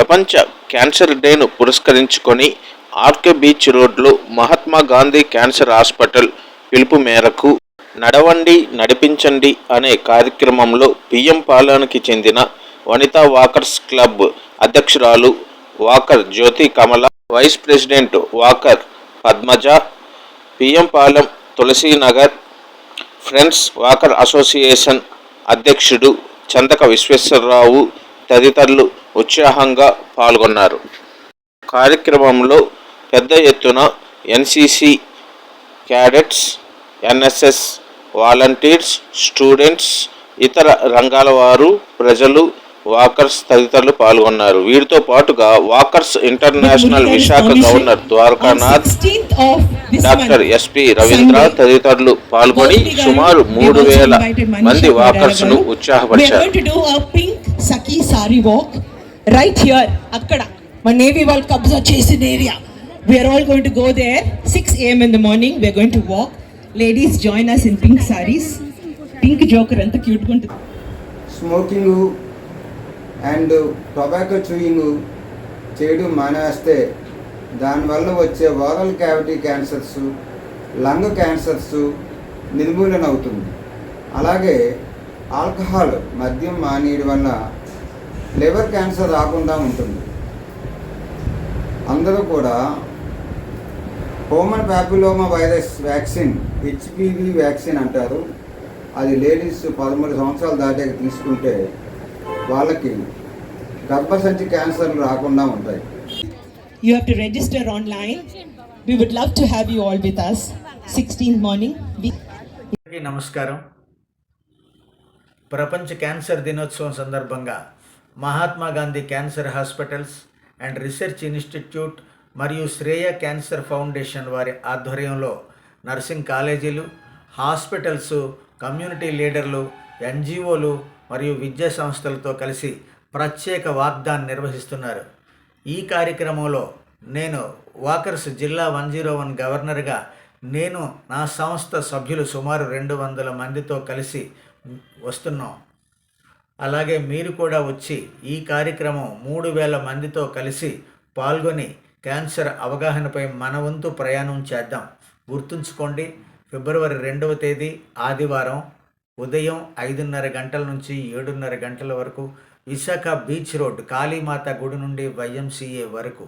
ప్రపంచ క్యాన్సర్ డేను పురస్కరించుకొని RK beach రోడ్లో మహాత్మా గాంధీ క్యాన్సర్ హాస్పిటల్ పిలుపు మేరకు నడవండి నడిపించండి అనే కార్యక్రమంలో బియ్యం పాలెంకి చెందిన వనితా వాకర్స్ క్లబ్ అధ్యక్షురాలు వాకర్ జ్యోతి కమల, వైస్ ప్రెసిడెంట్ వాకర్ పద్మజ, బియ్యం Palem Tulasi Nagar friends walker association అధ్యక్షుడు చందక విశ్వేశ్వరరావు తదితరులు ఉత్సాహంగా పాల్గొన్నారు. కార్యక్రమంలో పెద్ద ఎత్తున NCC cadets, NSS volunteers, students, ఇతర రంగాల వారు, ప్రజలు, వాకర్స్ తదితరులు పాల్గొన్నారు. వీరితో పాటుగా walkers international Visakha governor Dwarakanath, doctor SP Ravindra తదితరులు పాల్గొని సుమారు 3000 మంది వాకర్స్ ను ఉత్సాహపరిచారు. Right here, akkada, my Navy వాళ్ళు కబ్జా చేసిన area. We are all going to go there 6 AM in the morning. We are going to walk. Ladies, join us in pink sarees. Pink joker anta cute గా ఉంటుంది. Smoking and tobacco chewing చేయడం మానేస్తే దానివల్ల వచ్చే oral cavity cancers, lung cancers నిర్మూలన అవుతుంది. అలాగే alcohol, మద్యం మానేయడం వల్ల లివర్ క్యాన్సర్ రాకుండా ఉంటుంది. అందరూ కూడా human papilloma virus vaccine, HPV vaccine అంటారు. అది లేడీస్ 13 సంవత్సరాలు దాటాక తీసుకుంటే వాళ్ళకి గర్భసంచి క్యాన్సర్లు రాకుండా ఉంటాయి. You have to register online. We would love to have you all with us 16th morning. నమస్కారం. ప్రపంచ క్యాన్సర్ దినోత్సవం సందర్భంగా Mahatma Gandhi cancer hospitals and research institute మరియు శ్రేయ క్యాన్సర్ ఫౌండేషన్ వారి ఆధ్వర్యంలో నర్సింగ్ కాలేజీలు, హాస్పిటల్స్, కమ్యూనిటీ లీడర్లు, ఎన్జిఓలు మరియు విద్యా సంస్థలతో కలిసి ప్రత్యేక వాక్థాన్ నిర్వహిస్తున్నారు. ఈ కార్యక్రమంలో నేను వాకర్స్ జిల్లా 101 గవర్నర్గా నేను నా సంస్థ సభ్యులు సుమారు 200 మందితో కలిసి వస్తున్నాం. అలాగే మీరు కూడా వచ్చి ఈ కార్యక్రమం 3000 మందితో కలిసి పాల్గొని క్యాన్సర్ అవగాహనపై మన వంతు ప్రయాణం చేద్దాం. గుర్తుంచుకోండి, ఫిబ్రవరి 2వ తేదీ ఆదివారం ఉదయం 5:30 గంటల నుంచి 7:30 గంటల వరకు విశాఖ బీచ్ రోడ్, కాళీమాత గుడి నుండి YMCA వరకు